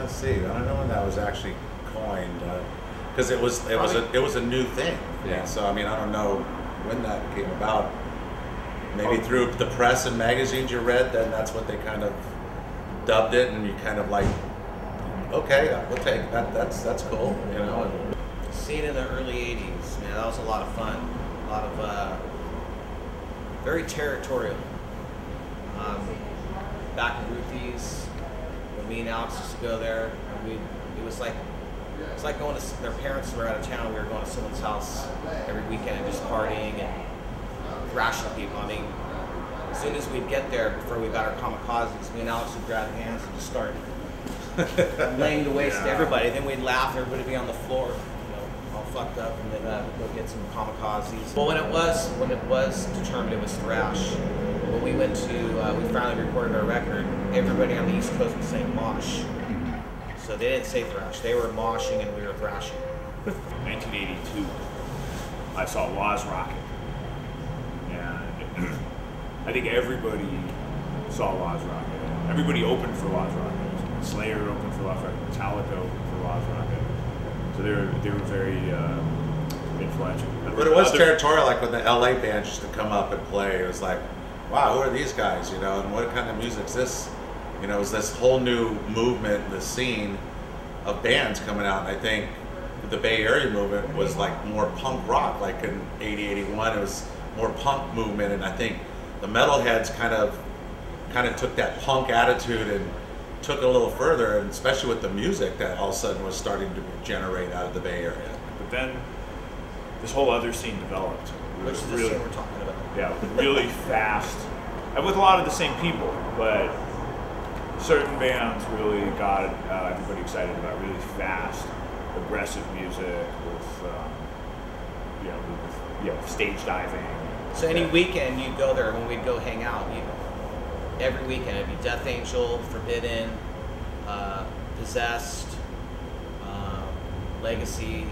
trying to see. I don't know when that was actually coined, because it was a new thing. Yeah. So I mean, I don't know when that came about. Maybe through the press and magazines you read, then that's what they kind of dubbed it, and you kind of like, okay, we'll take that. That's cool, you know. Scene in the early '80s, man, that was a lot of fun. A lot of very territorial. Back in Ruthie's, when me and Alex used to go there, and it was like going to, their parents were out of town, we were going to someone's house every weekend and just partying and thrashing people. I mean, as soon as we'd get there, before we got our kamikazes, me and Alex would grab hands and just start laying the waste to everybody. Then we'd laugh, everybody would be on the floor, you know, all fucked up, and then we'd go get some kamikazes. Well, when it was determined it was thrash, when we went to, we finally recorded our record, everybody on the East Coast was saying mosh. So they didn't say thrash, they were moshing and we were thrashing. 1982, I saw Laws Rocket. And I think everybody saw Laws Rocket. Everybody opened for Laws Rocket. Slayer opened for Laws Rocket. Metallica opened for Laws Rocket. So they were very influential. But it was territorial, like when the LA bands used to come up and play, it was like, wow, who are these guys, you know, and what kind of music is this? You know, it was this whole new movement, the scene of bands coming out, and I think the Bay Area movement was like more punk rock, like in 80, 81, it was more punk movement, and I think the metalheads kind of took that punk attitude and took it a little further, and especially with the music that all of a sudden was starting to generate out of the Bay Area. But then this whole other scene developed. Which is the scene we're talking about. Yeah, really fast, and with a lot of the same people, but certain bands really got everybody excited about really fast, aggressive music with, stage diving. So any weekend you'd go there, when we'd go hang out, every weekend it'd be Death Angel, Forbidden, Possessed, Legacy,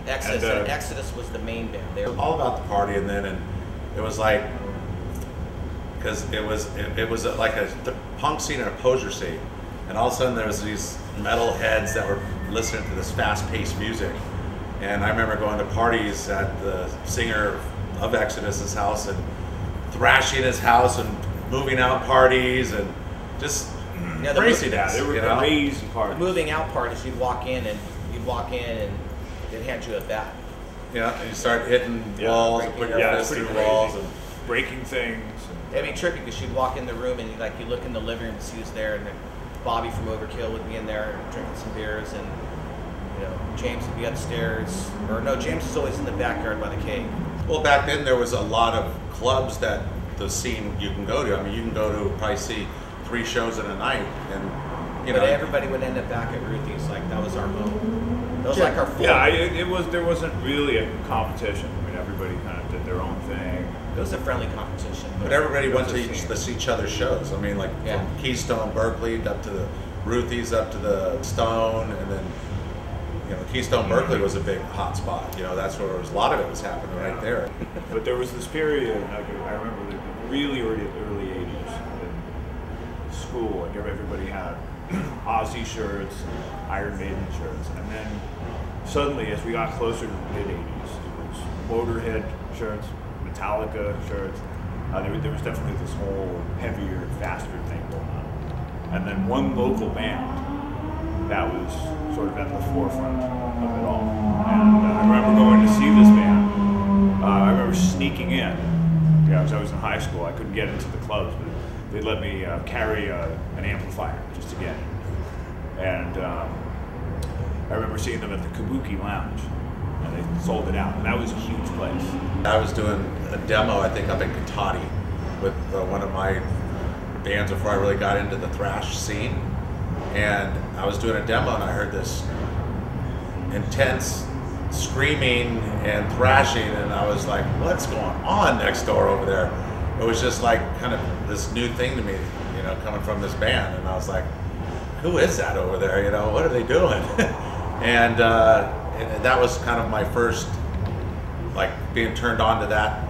Exodus. And Exodus was the main band. They were all about the party, and it was like, because it was like the punk scene and a poser scene, and all of a sudden there was these metal heads that were listening to this fast-paced music, and I remember going to parties at the singer of Exodus's house and thrashing his house and moving out parties and just craziness. They were crazy parties. The moving out parties, you'd walk in and they'd hand you a bat. Yeah, and you start hitting walls and putting your fists through walls and breaking things. It'd be trippy because you'd walk in the room and you look in the living room and see who's there, and then Bobby from Overkill would be in there drinking some beers, and James would be upstairs, or no, James was always in the backyard by the cave. Well, back then there was a lot of clubs that the scene you can go to. I mean, you can go to probably see 3 shows in a night, and But everybody would end up back at Ruthie's. Like that was our home. That was like our floor. Yeah, there wasn't really a competition. I mean, everybody kind of did their own thing. It was a friendly competition. But everybody went to each other's shows. I mean, like from Keystone, Berkeley, up to the Ruthie's, up to the Stone, and then Keystone, Berkeley was a big hot spot. That's where a lot of it was happening right there. But there was this period, I remember the really early 80s in school, like everybody had Ozzy shirts, Iron Maiden shirts, and then suddenly as we got closer to the mid 80s, it was Motorhead shirts, Metallica shirts. There was definitely this whole heavier, faster thing going on. And then one local band that was sort of at the forefront of it all. And I remember going to see this band. I remember sneaking in. Because I was in high school, I couldn't get into the clubs, but they let me carry an amplifier just to get in. And I remember seeing them at the Kabuki Lounge, and they sold it out, and that was a huge place. I was doing a demo, I think, up in Katati with one of my bands before I really got into the thrash scene. And I was doing a demo, and I heard this intense screaming and thrashing, and I was like, what's going on next door over there? It was just like kind of this new thing to me, coming from this band, and I was like, who is that over there? What are they doing? and that was kind of my first, being turned on to that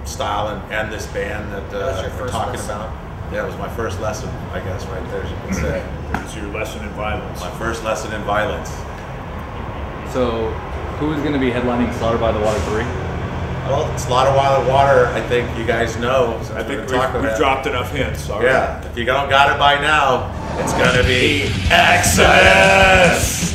style and this band that we're talking about. Yeah, it was my first lesson, I guess, right there, as you can say. It was your lesson in violence. My first lesson in violence. So, who is going to be headlining Slaughter by the Water 3? Well, Slaughter by the Water, I think you guys know. Since I think we've dropped enough hints already. Yeah, if you don't got it by now, it's going to be Exodus!